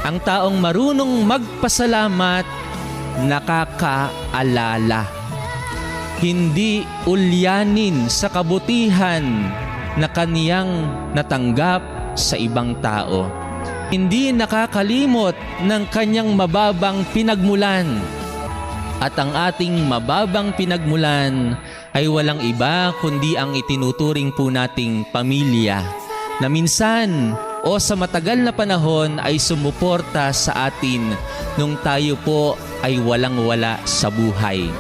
Ang taong marunong magpasalamat, nakakaalala. Hindi ulyanin sa kabutihan na kaniyang natanggap sa ibang tao. Hindi nakakalimot ng kanyang mababang pinagmulan. At ang ating mababang pinagmulan ay walang iba kundi ang itinuturing po nating pamilya na minsan o sa matagal na panahon ay sumuporta sa atin nung tayo po ay walang-wala sa buhay.